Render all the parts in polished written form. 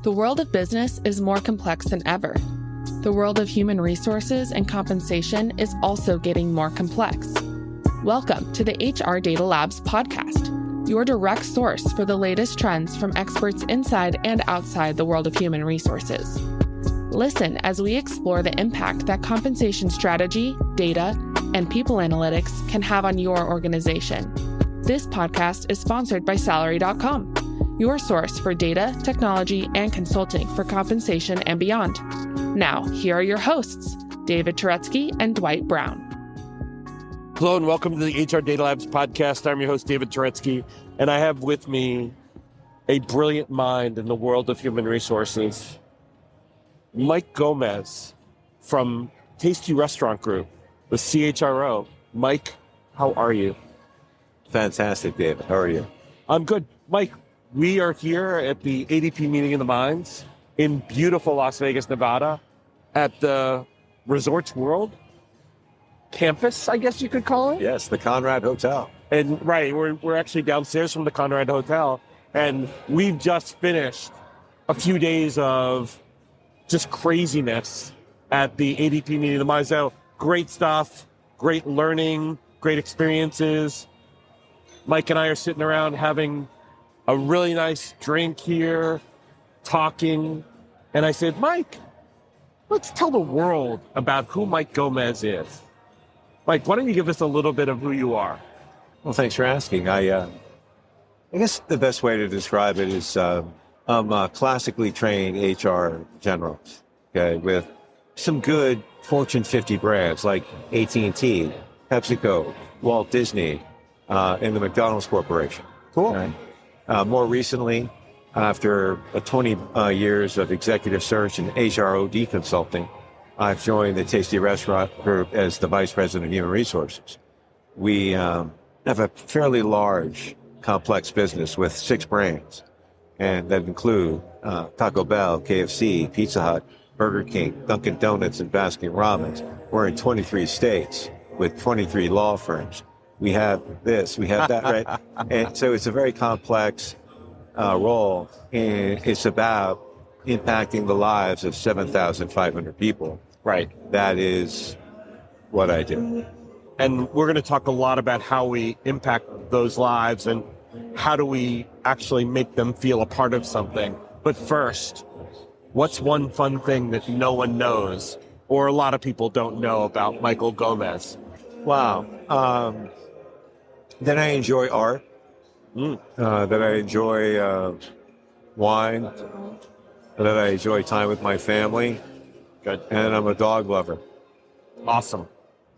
The world of business is more complex than ever. The world of human resources and compensation is also getting more complex. Welcome to the HR Data Labs podcast, your direct source for the latest trends from experts inside and outside the world of human resources. Listen as we explore the impact that compensation strategy, data, and people analytics can have on your organization. This podcast is sponsored by Salary.com, your source for data, technology, and consulting for compensation and beyond. Now, here are your hosts, David Turetsky and Dwight Brown. Hello and welcome to the HR Data Labs podcast. I'm your host, David Turetsky, and I have with me a brilliant mind in the world of human resources, Mike Gomez from Tasty Restaurant Group, the CHRO. Mike, how are you? Fantastic, David. How are you? I'm good. Mike, we are here at the ADP Meeting in the Minds in beautiful Las Vegas, Nevada, at the Resorts World campus, I guess you could call it. Yes, the Conrad Hotel. And right, we're actually downstairs from the Conrad Hotel, and we've just finished a few days of just craziness at the ADP Meeting in the Minds. So great stuff, great learning, great experiences. Mike and I are sitting around having a really nice drink here, talking, and I said, Mike, let's tell the world about who Mike Gomez is. Mike, why don't you give us a little bit of who you are? Well, thanks for asking. I guess the best way to describe it is I'm a classically trained HR generalist, okay, with some good Fortune 50 brands like AT&T, PepsiCo, Walt Disney, and the McDonald's Corporation. Cool. Okay? More recently, after 20 years of executive search and HROD consulting, I've joined the Tasty Restaurant Group as the Vice President of Human Resources. We have a fairly large, complex business with 6 brands, and that include Taco Bell, KFC, Pizza Hut, Burger King, Dunkin' Donuts, and Baskin Robbins. We're in 23 states with 23 law firms. We have this, we have that, right? And so it's a very complex role, and it's about impacting the lives of 7,500 people. Right. That is what I do. And we're going to talk a lot about how we impact those lives and how do we actually make them feel a part of something. But first, what's one fun thing that no one knows or a lot of people don't know about Michael Gomez? Wow. That I enjoy art, that I enjoy wine, that I enjoy time with my family. Good. And I'm a dog lover. Awesome.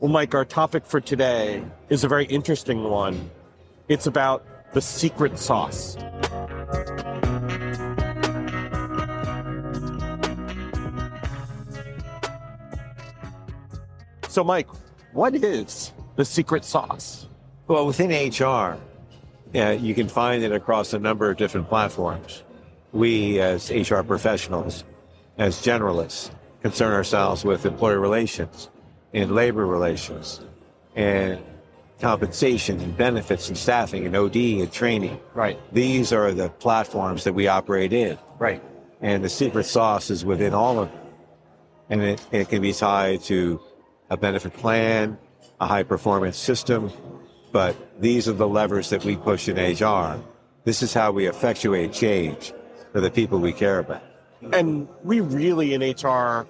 Well, Mike, our topic for today is a very interesting one. It's about the secret sauce. So, Mike, what is the secret sauce? Well, within HR, you can find it across a number of different platforms. We, as HR professionals, as generalists, concern ourselves with employee relations and labor relations and compensation and benefits and staffing and OD and training. Right. These are the platforms that we operate in. Right. And the secret sauce is within all of them. And it can be tied to a benefit plan, a high-performance system, but these are the levers that we push in HR. This is how we effectuate change for the people we care about. And we really in HR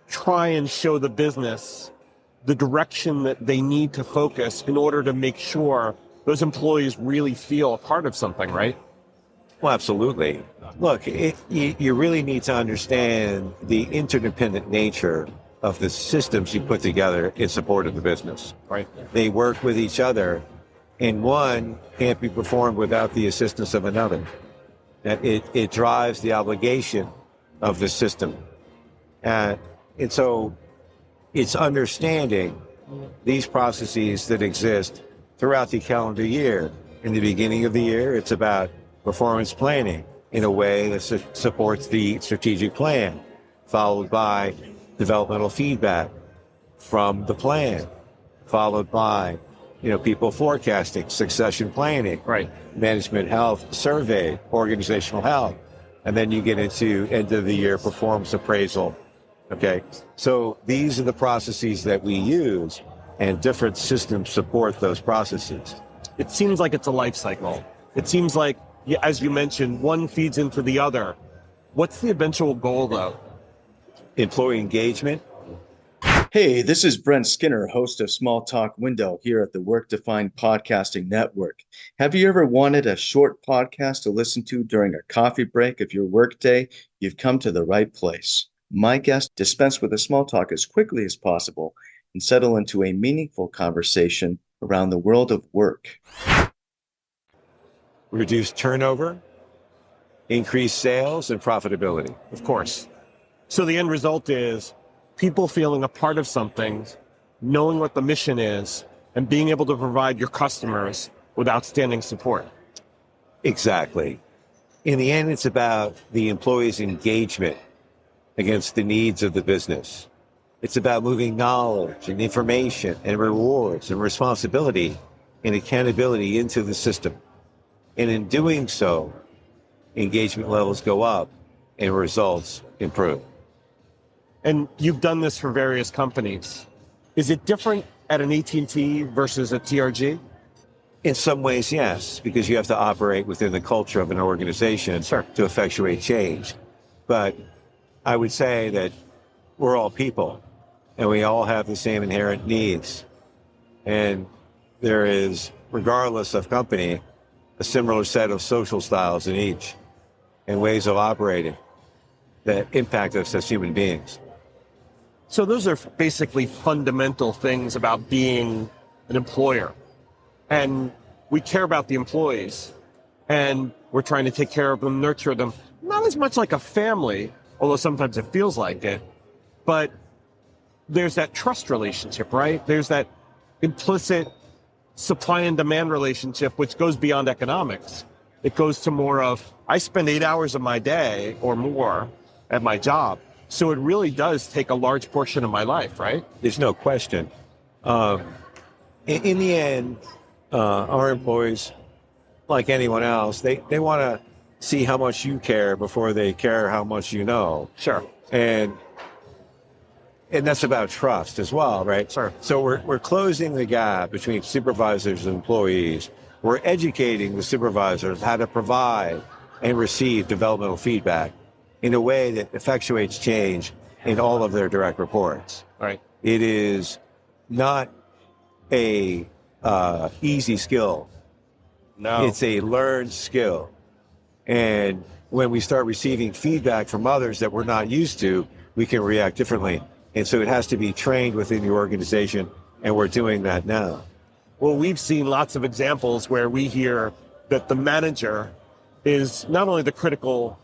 try and show the business the direction that they need to focus in order to make sure those employees really feel a part of something, right? Well, absolutely. Look, you really need to understand the interdependent nature of the systems you put together in support of the business. Right. They work with each other, and one can't be performed without the assistance of another. That it drives the obligation of the system. And so it's understanding these processes that exist throughout the calendar year. In the beginning of the year, it's about performance planning in a way that supports the strategic plan, followed by developmental feedback from the plan, followed by people forecasting, succession planning, right, management health survey, organizational health, And then you get into end of the year performance appraisal. Okay. So these are the processes that we use, and different systems support those processes. It seems like it's a life cycle. It seems like, as you mentioned, one feeds into the other. What's the eventual goal, though? Employee engagement. Hey, this is Brent Skinner, host of Small Talk Window here at the Work Defined Podcasting Network. Have you ever wanted a short podcast to listen to during a coffee break of your workday? You've come to the right place. My guests dispense with the small talk as quickly as possible and settle into a meaningful conversation around the world of work. Reduce turnover, increase sales and profitability. Of course. So the end result is people feeling a part of something, knowing what the mission is, and being able to provide your customers with outstanding support. Exactly. In the end, it's about the employee's engagement against the needs of the business. It's about moving knowledge and information and rewards and responsibility and accountability into the system. And in doing so, engagement levels go up and results improve. And you've done this for various companies. Is it different at an AT&T versus a TRG? In some ways, yes, because you have to operate within the culture of an organization to effectuate change. But I would say that we're all people, and we all have the same inherent needs. And there is, regardless of company, a similar set of social styles in each and ways of operating that impact us as human beings. So those are basically fundamental things about being an employer. And we care about the employees, and we're trying to take care of them, nurture them, not as much like a family, although sometimes it feels like it, but there's that trust relationship, right? There's that implicit supply and demand relationship, which goes beyond economics. It goes to more of, I spend 8 hours of my day or more at my job. So it really does take a large portion of my life, right? There's no question. In the end, our employees, like anyone else, they want to see how much you care before they care how much you know. Sure. And that's about trust as well, right? Sure. So we're closing the gap between supervisors and employees. We're educating the supervisors how to provide and receive developmental feedback in a way that effectuates change in all of their direct reports. Right. It is not a easy skill. No. It's a learned skill. And when we start receiving feedback from others that we're not used to, we can react differently. And so it has to be trained within the organization, and we're doing that now. Well, we've seen lots of examples where we hear that the manager is not only the critical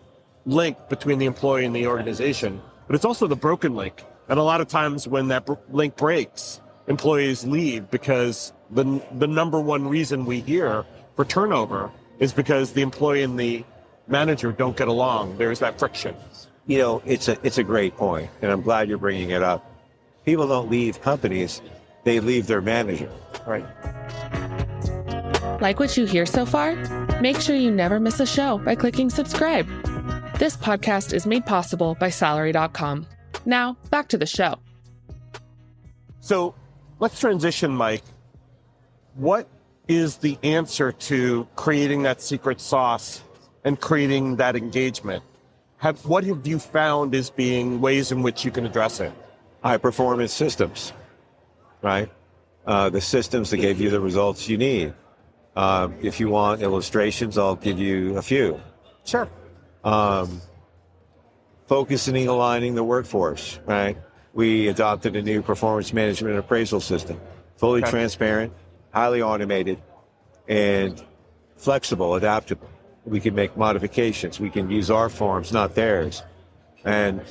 link between the employee and the organization, but it's also the broken link. And a lot of times when that link breaks, employees leave because the number one reason we hear for turnover is because the employee and the manager don't get along. There's that friction. You know, it's a great point, and I'm glad you're bringing it up. People don't leave companies, they leave their manager. Right. Like what you hear so far? Make sure you never miss a show by clicking subscribe. This podcast is made possible by Salary.com. Now, back to the show. So let's transition, Mike. What is the answer to creating that secret sauce and creating that engagement? What have you found as being ways in which you can address it? High performance systems, right? The systems that give you the results you need. If you want illustrations, I'll give you a few. Sure. Focusing and aligning the workforce, right? We adopted a new performance management appraisal system, fully transparent, highly automated, and flexible, adaptable. We can make modifications. We can use our forms, not theirs. And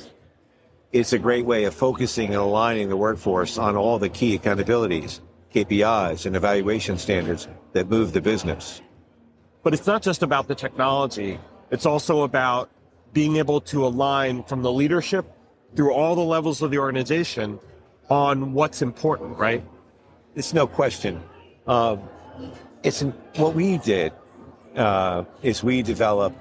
it's a great way of focusing and aligning the workforce on all the key accountabilities, KPIs, and evaluation standards that move the business. But it's not just about the technology. It's also about being able to align from the leadership through all the levels of the organization on what's important, right? It's no question. What we did is we developed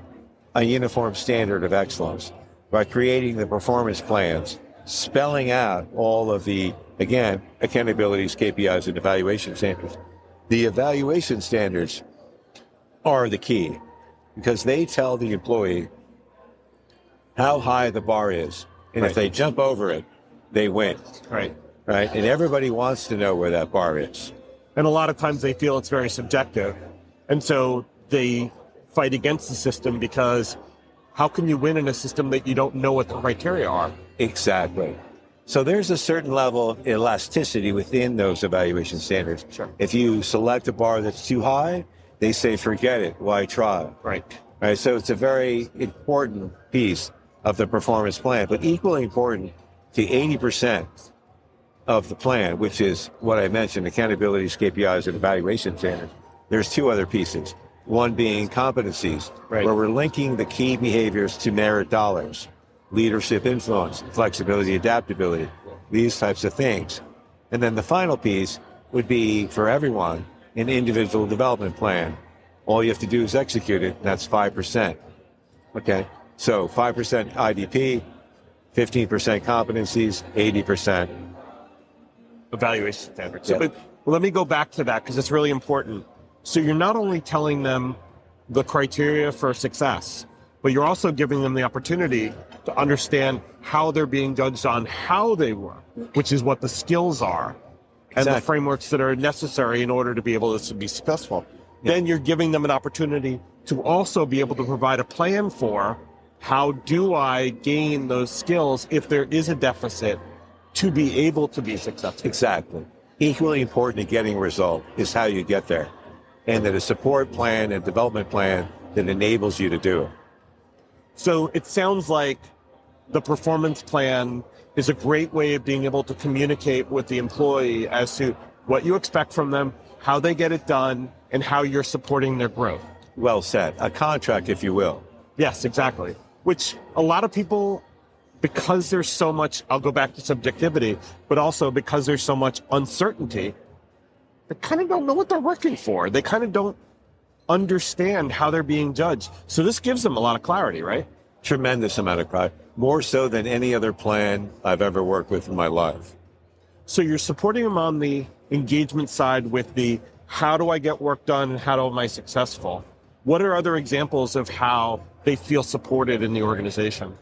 a uniform standard of excellence by creating the performance plans, spelling out all of the, again, accountabilities, KPIs, and evaluation standards. The evaluation standards are the key because they tell the employee how high the bar is. And if they jump over it, they win. Right. Right. And everybody wants to know where that bar is. And a lot of times they feel it's very subjective. And so they fight against the system because how can you win in a system that you don't know what the criteria are? Exactly. So there's a certain level of elasticity within those evaluation standards. Sure. If you select a bar that's too high, they say, forget it, why try? Right. Right. So it's a very important piece of the performance plan, but equally important to 80% of the plan, which is what I mentioned, accountabilities, KPIs, and evaluation standards. There's two other pieces. One being competencies, where we're linking the key behaviors to merit dollars, leadership influence, flexibility, adaptability, these types of things. And then the final piece would be, for everyone, an individual development plan. All you have to do is execute it, and that's 5%. Okay? So 5% IDP, 15% competencies, 80% evaluation standards. So, but let me go back to that because it's really important. So you're not only telling them the criteria for success, but you're also giving them the opportunity to understand how they're being judged on how they work, which is what the skills are and the frameworks that are necessary in order to be able to be successful. Then you're giving them an opportunity to also be able to provide a plan for how do I gain those skills if there is a deficit to be able to be successful. Exactly. Equally important to getting a result is how you get there. And that a support plan and development plan that enables you to do it. So it sounds like the performance plan is a great way of being able to communicate with the employee as to what you expect from them, how they get it done, and how you're supporting their growth. Well said. A contract, if you will. Yes, exactly. Which a lot of people, because there's so much, I'll go back to subjectivity, but also because there's so much uncertainty, they kind of don't know what they're working for. They kind of don't understand how they're being judged. So this gives them a lot of clarity, right? Tremendous amount of clarity. More so than any other plan I've ever worked with in my life. So you're supporting them on the engagement side with the how do I get work done and how am I successful? What are other examples of how they feel supported in the organization?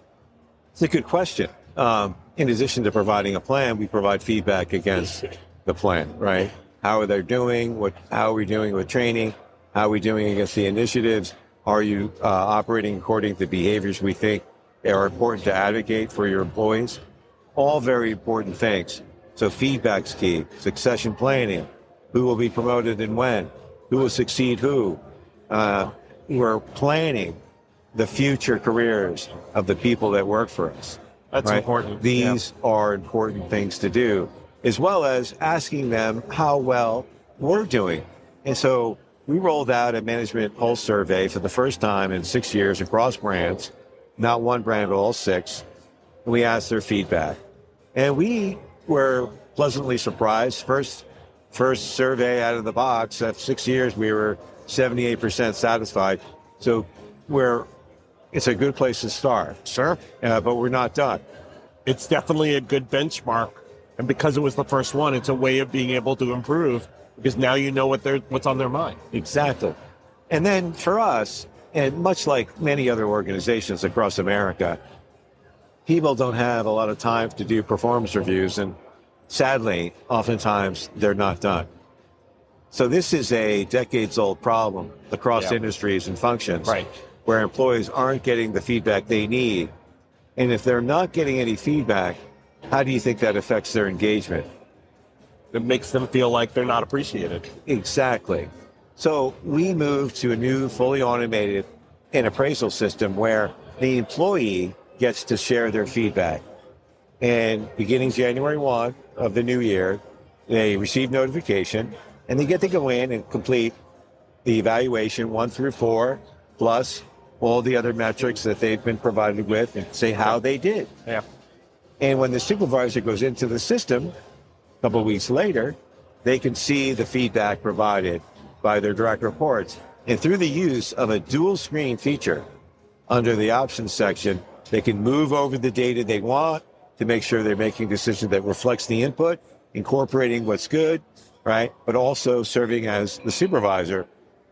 It's a good question. In addition to providing a plan, we provide feedback against the plan, right? How are they doing? How are we doing with training? How are we doing against the initiatives? Are you operating according to behaviors we think are important to advocate for your employees? All very important things. So feedback's key. Succession planning. Who will be promoted and when? Who will succeed who? We're planning the future careers of the people that work for us. That's important. These are important things to do, as well as asking them how well we're doing. And so we rolled out a management pulse survey for the first time in 6 years across brands, not one brand, but all 6. And we asked their feedback. And we were pleasantly surprised. First survey out of the box, after 6 years, we were 78% satisfied. So it's a good place to start. Sure. But we're not done. It's definitely a good benchmark. And because it was the first one, it's a way of being able to improve because now you know what's on their mind. Exactly. And then for us, and much like many other organizations across America, people don't have a lot of time to do performance reviews. And sadly, oftentimes they're not done. So this is a decades-old problem across industries and functions, where employees aren't getting the feedback they need. And if they're not getting any feedback, how do you think that affects their engagement? It makes them feel like they're not appreciated. Exactly. So we moved to a new fully automated and appraisal system where the employee gets to share their feedback. And beginning January 1 of the new year, they receive notification and they get to go in and complete the evaluation 1 through 4, plus all the other metrics that they've been provided with and say how they did. Yeah. And when the supervisor goes into the system, a couple of weeks later, they can see the feedback provided by their direct reports. And through the use of a dual screen feature, under the options section, they can move over the data they want to make sure they're making a decision that reflects the input, incorporating what's good, right? But also serving as the supervisor,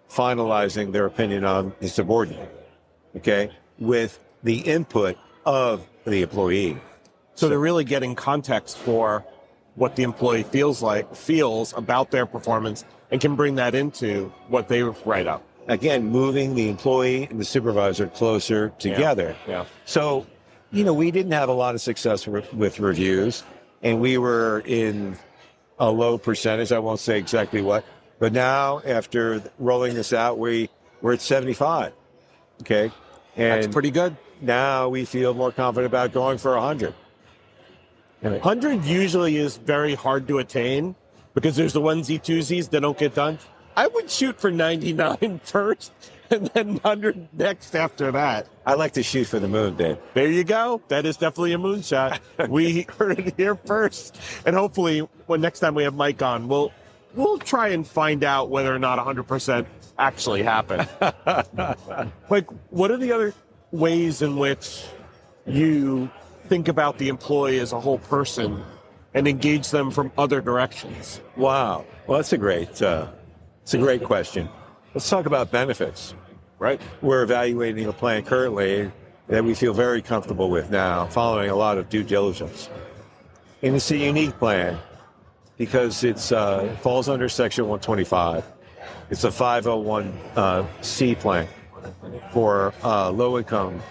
finalizing their opinion on the subordinate, okay? With the input of the employee. So they're really getting context for what the employee feels about their performance and can bring that into what they write up. Again, moving the employee and the supervisor closer together. Yeah. So, we didn't have a lot of success with reviews, and we were in a low percentage. I won't say exactly what, but now after rolling this out, we're at 75. Okay. And that's pretty good. Now we feel more confident about going for 100. 100 usually is very hard to attain because there's the onesie twosies that don't get done. I would shoot for 99 first and then 100 next after that. I like to shoot for the moon, Dave. There you go. That is definitely a moonshot. We heard it here first. And hopefully, when next time we have Mike on, we'll try and find out whether or not 100% actually happened. Like, what are the other ways in which you think about the employee as a whole person and engage them from other directions? Wow. Well, that's a great question. Let's talk about benefits. Right. We're evaluating a plan currently that we feel very comfortable with now, following a lot of due diligence. And it's a unique plan because it falls under Section 125. It's a 501c plan for low-income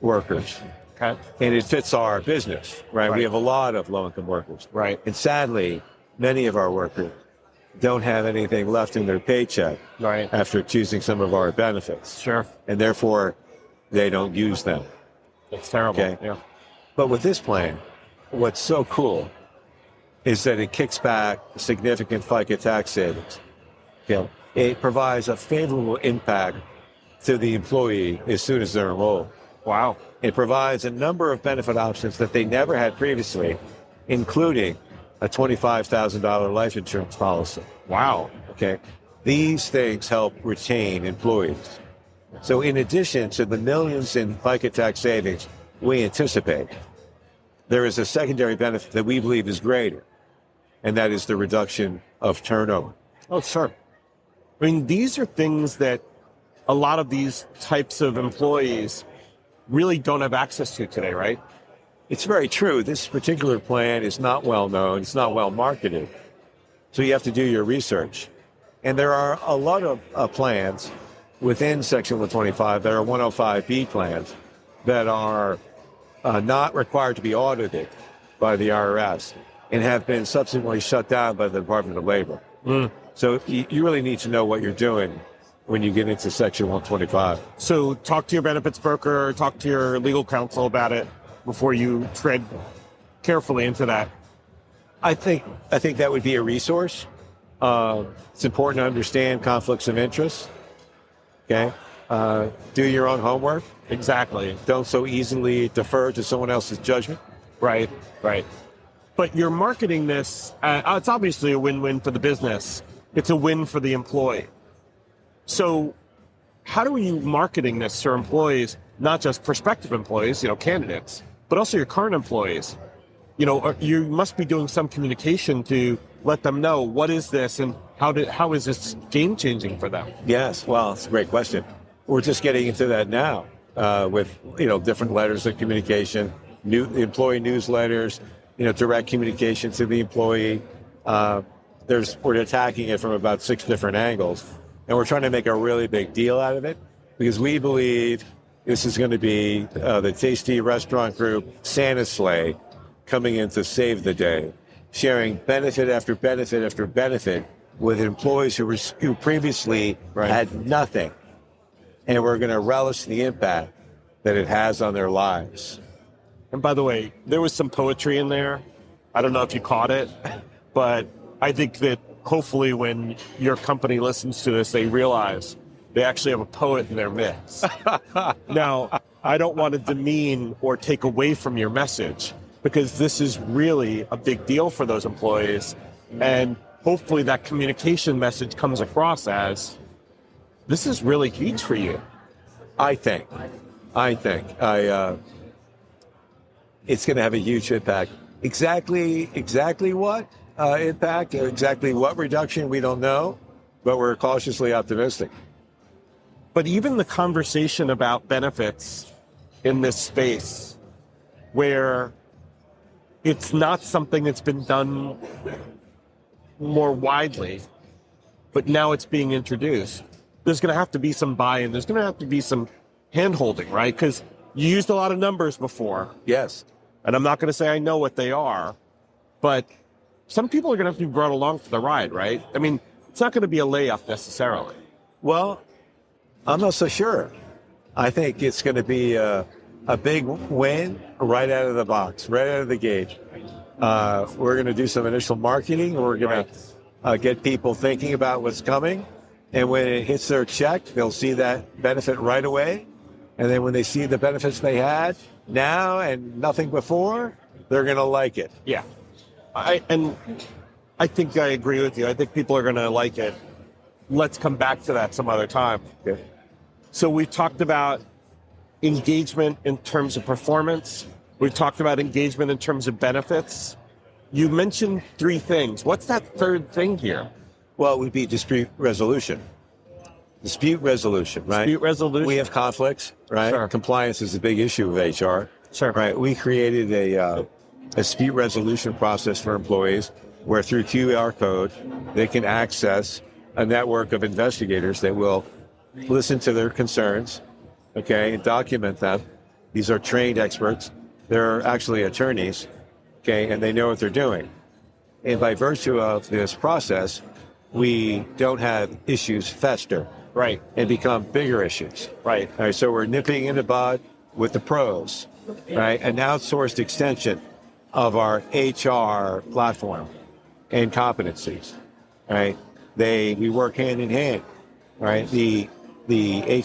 workers. Okay. And it fits our business, right? We have a lot of low-income workers. Right. And sadly, many of our workers don't have anything left in their paycheck after choosing some of our benefits. Sure. And therefore, they don't use them. It's terrible. Okay? Yeah. But with this plan, what's so cool is that it kicks back significant FICA tax savings. Okay? It provides a favorable impact to the employee as soon as they're enrolled. Wow. It provides a number of benefit options that they never had previously, including a $25,000 life insurance policy. Wow. Okay. These things help retain employees. So in addition to the millions in FICA tax savings we anticipate, there is a secondary benefit that we believe is greater, and that is the reduction of turnover. Oh, sure. I mean, these are things that a lot of these types of employees really don't have access to today, right? It's very true. This particular plan is not well known. It's not well marketed. So you have to do your research. And there are a lot of plans within Section 125 that are 105B plans that are not required to be audited by the IRS and have been subsequently shut down by the Department of Labor. So you really need to know what you're doing when you get into Section 125. So talk to your benefits broker, talk to your legal counsel about it before you tread carefully into that. I think that would be a resource. It's important to understand conflicts of interest. Okay, do your own homework. Exactly. Don't so easily defer to someone else's judgment. Right. But you're marketing this. It's obviously a win-win for the business. It's a win for the employee. So, how are you marketing this to employees, not just prospective employees, candidates, but also your current employees? You must be doing some communication to let them know what is this and how is this game changing for them? Yes, well, it's a great question. We're just getting into that now with different letters of communication, new employee newsletters, direct communication to the employee. We're attacking it from about 6 different angles, and we're trying to make a really big deal out of it because we believe this is going to be the Tasty Restaurant Group Santa sleigh coming in to save the day, sharing benefit after benefit after benefit with employees who previously had nothing. And we're going to relish the impact that it has on their lives. And by the way, there was some poetry in there. I don't know if you caught it, but I think that hopefully when your company listens to this, they realize they actually have a poet in their midst. Now, I don't want to demean or take away from your message, because this is really a big deal for those employees. And hopefully that communication message comes across as, this is really huge for you. I think. I think. It's going to have a huge impact. Exactly what impact, exactly what reduction, we don't know, but we're cautiously optimistic. But even the conversation about benefits in this space, where it's not something that's been done more widely, but now it's being introduced, there's going to have to be some buy-in. There's going to have to be some hand-holding, right? Because you used a lot of numbers before. Yes. And I'm not going to say I know what they are, but some people are going to have to be brought along for the ride, right? I mean, it's not going to be a layup necessarily. Well, I'm not so sure. I think it's going to be a big win right out of the box, right out of the gate. We're going to do some initial marketing. We're going to get people thinking about what's coming. And when it hits their check, they'll see that benefit right away. And then when they see the benefits they had now and nothing before, they're going to like it. Yeah. I think I agree with you. I think people are going to like it. Let's come back to that some other time. Okay. So we've talked about engagement in terms of performance. We've talked about engagement in terms of benefits. You mentioned 3 things. What's that third thing here? Well, it would be dispute resolution. Dispute resolution, right? Dispute resolution. We have conflicts, right? Sure. Compliance is a big issue with HR. Sure. Right. We created a dispute resolution process for employees where through QR code, they can access a network of investigators that will listen to their concerns, okay, and document them. These are trained experts. They're actually attorneys, okay, and they know what they're doing. And by virtue of this process, we don't have issues fester. Right. And become bigger issues. Right. All right. So we're nipping in the bud with the pros, right? An outsourced extension of our HR platform and competencies, right? We work hand in hand, right? The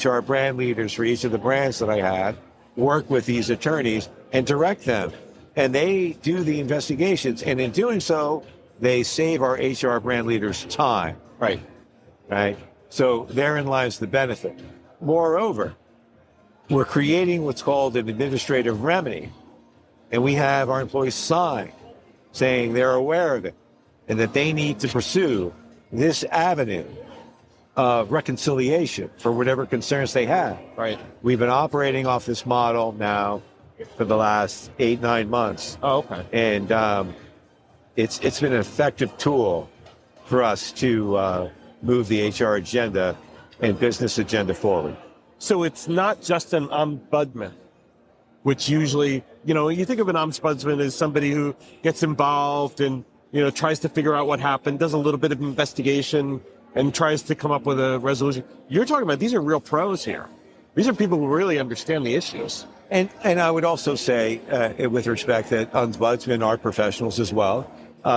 HR brand leaders for each of the brands that I had work with these attorneys and direct them. And they do the investigations. And in doing so, they save our HR brand leaders time. Right. Right. So therein lies the benefit. Moreover, we're creating what's called an administrative remedy. And we have our employees sign saying they're aware of it and that they need to pursue this avenue of reconciliation for whatever concerns they have. Right. We've been operating off this model now for the last 8-9 months. Oh, okay. And it's been an effective tool for us to move the HR agenda and business agenda forward. So it's not just an ombudsman, which usually, you think of an ombudsman as somebody who gets involved and, tries to figure out what happened, does a little bit of investigation and tries to come up with a resolution. You're talking about these are real pros here. These are people who really understand the issues. And I would also say, with respect, that ombudsmen are professionals as well.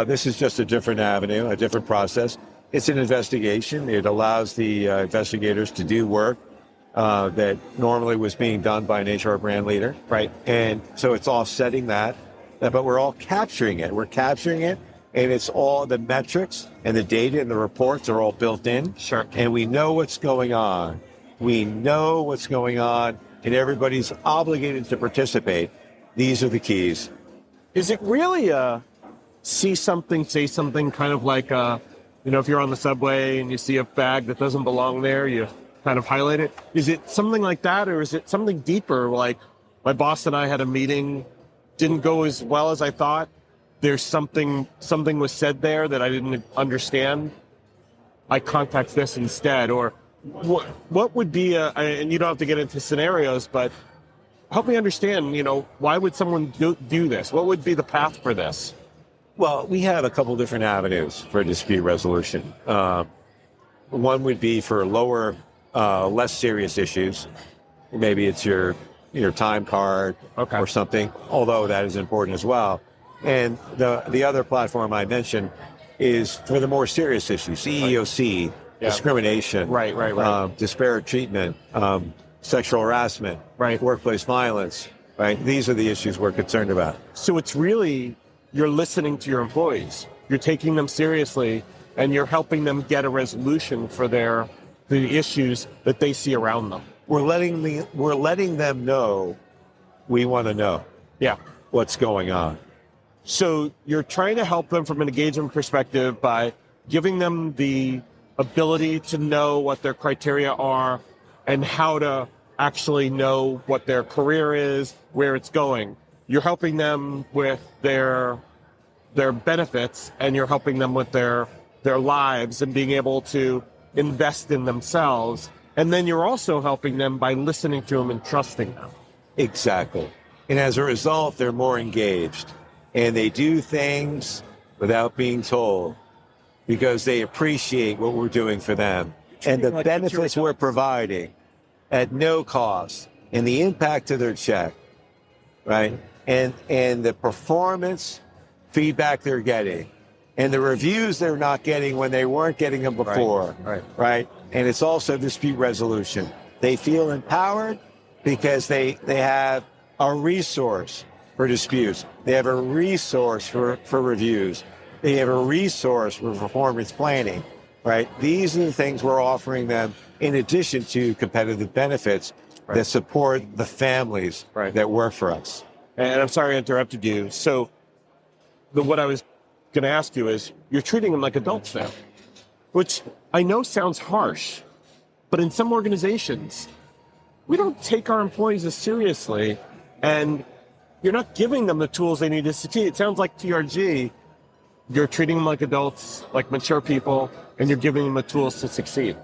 This is just a different avenue, a different process. It's an investigation. It allows the investigators to do work that normally was being done by an HR brand leader. Right. And so it's offsetting that, but we're all capturing it. We're capturing it, and it's all the metrics and the data and the reports are all built in. Sure. And we know what's going on. We know what's going on, and everybody's obligated to participate. These are the keys. Is it really see something, say something, kind of like, if you're on the subway and you see a bag that doesn't belong there, you kind of highlight it? Is it something like that, or is it something deeper, like my boss and I had a meeting, didn't go as well as I thought, there's something was said there that I didn't understand, I contact this instead? Or what would be and you don't have to get into scenarios, but help me understand, why would someone do this? What would be the path for this? Well, we have a couple different avenues for dispute resolution. One would be for lower, less serious issues. Maybe it's your time card or something, although that is important as well. And the other platform I mentioned is for the more serious issues, EEOC, discrimination, disparate treatment, sexual harassment, workplace violence. Right? These are the issues we're concerned about. So it's really, you're listening to your employees, you're taking them seriously, and you're helping them get a resolution for the issues that they see around them. we're letting them know we want to know Yeah. what's going on. So you're trying to help them from an engagement perspective by giving them the ability to know what their criteria are and how to actually know what their career is, where it's going. You're helping them with their benefits, and you're helping them with their lives and being able to invest in themselves. And then you're also helping them by listening to them and trusting them. Exactly. And as a result, they're more engaged and they do things without being told because they appreciate what we're doing for them and the benefits we're providing at no cost and the impact to their check, right? And the performance feedback they're getting and the reviews they're not getting when they weren't getting them before, right? And it's also dispute resolution. They feel empowered because they have a resource for disputes. They have a resource for reviews. They have a resource for performance planning, right? These are the things we're offering them in addition to competitive benefits that support the families that work for us. And I'm sorry I interrupted you. So what I was going to ask you is, you're treating them like adults now, which I know sounds harsh, but in some organizations, we don't take our employees as seriously, and you're not giving them the tools they need to succeed. It sounds like TRG, you're treating them like adults, like mature people, and you're giving them the tools to succeed.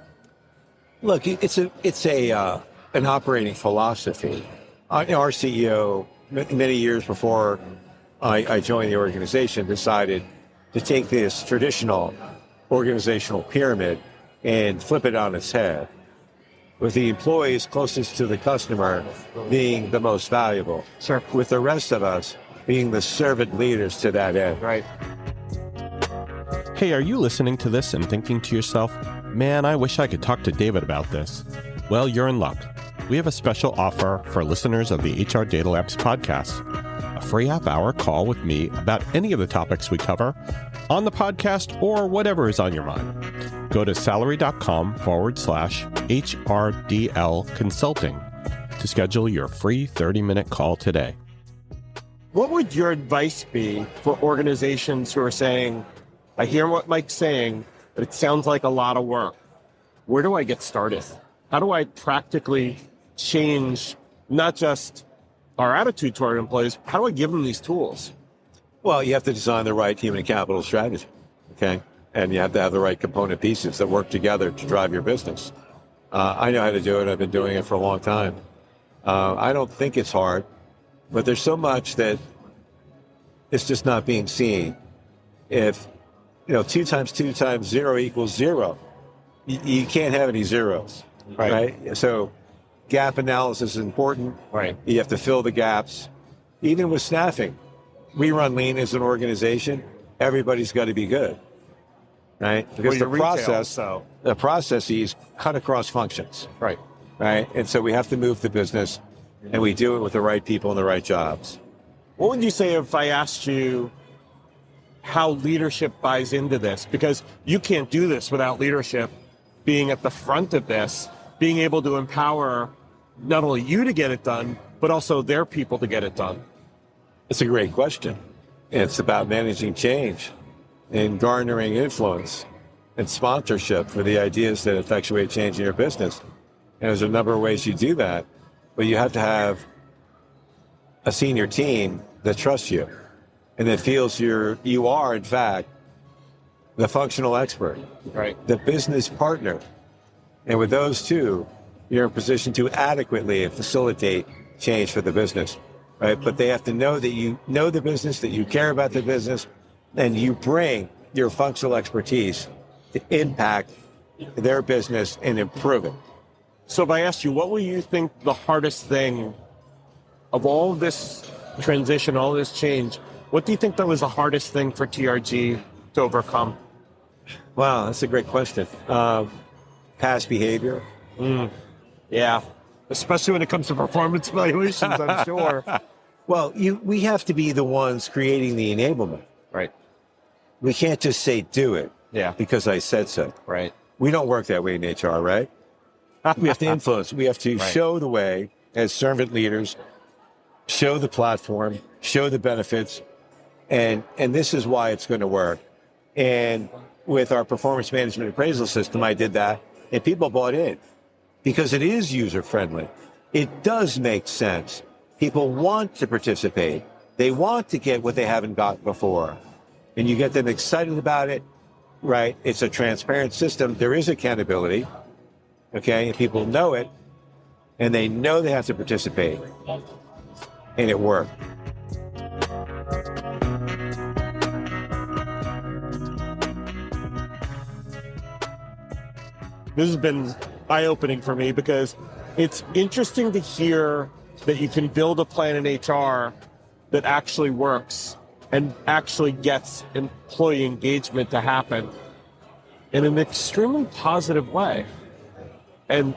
Look, it's an operating philosophy. Our CEO, many years before I joined the organization, decided to take this traditional organizational pyramid and flip it on its head, with the employees closest to the customer being the most valuable, with the rest of us being the servant leaders to that end. Right. Hey, are you listening to this and thinking to yourself, man, I wish I could talk to David about this? Well, you're in luck. We have a special offer for listeners of the HR Data Labs podcast. A free half-hour call with me about any of the topics we cover on the podcast or whatever is on your mind. Go to salary.com/HRDL consulting to schedule your free 30-minute call today. What would your advice be for organizations who are saying, I hear what Mike's saying, but it sounds like a lot of work. Where do I get started? How do I practically change not just our attitude toward employees, how do I give them these tools? Well, you have to design the right human capital strategy, okay? And you have to have the right component pieces that work together to drive your business. I know how to do it. I've been doing it for a long time. I don't think it's hard, but there's so much that it's just not being seen. If, 2 times 2 times 0 equals 0, you can't have any zeros, right? So gap analysis is important. Right. You have to fill the gaps. Even with staffing, we run lean as an organization. Everybody's got to be good, right? Because the processes cut across functions, right? And so we have to move the business, and we do it with the right people and the right jobs. What would you say if I asked you how leadership buys into this? Because you can't do this without leadership being at the front of this, being able to empower not only you to get it done, but also their people to get it done. It's a great question. It's about managing change and garnering influence and sponsorship for the ideas that effectuate change in your business. And there's a number of ways you do that, but you have to have a senior team that trusts you and that feels you are, in fact, the functional expert, the business partner. And with those two, you're in position to adequately facilitate change for the business, right? But they have to know that you know the business, that you care about the business, and you bring your functional expertise to impact their business and improve it. So if I asked you, what will you think the hardest thing of all this transition, all this change, what do you think that was the hardest thing for TRG to overcome? Wow, that's a great question. Past behavior. Yeah, especially when it comes to performance evaluations, I'm sure. Well, we have to be the ones creating the enablement. Right. We can't just say do it. Yeah. Because I said so. Right. We don't work that way in HR, right? We have to influence. We have to show the way as servant leaders, show the platform, show the benefits, and this is why it's going to work. And with our performance management appraisal system, I did that, and people bought in because it is user-friendly. It does make sense. People want to participate. They want to get what they haven't got before. And you get them excited about it, right? It's a transparent system. There is accountability, okay? And people know it, and they know they have to participate. And it worked. This has been eye-opening for me because it's interesting to hear that you can build a plan in HR that actually works and actually gets employee engagement to happen in an extremely positive way. And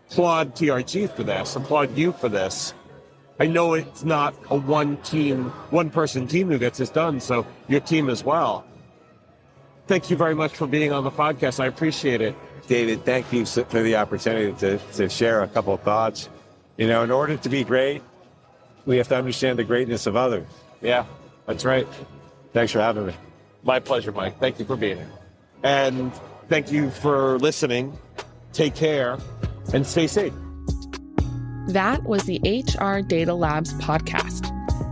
applaud TRG for this, applaud you for this. I know it's not a one-person team who gets this done, so your team as well. Thank you very much for being on the podcast. I appreciate it. David, thank you for the opportunity to share a couple of thoughts. You know, in order to be great, we have to understand the greatness of others. Yeah, that's right. Thanks for having me. My pleasure, Mike. Thank you for being here. And thank you for listening. Take care and stay safe. That was the HR Data Labs podcast.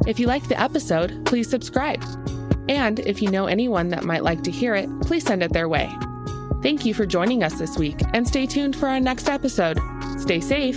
If you liked the episode, please subscribe. And if you know anyone that might like to hear it, please send it their way. Thank you for joining us this week, and stay tuned for our next episode. Stay safe.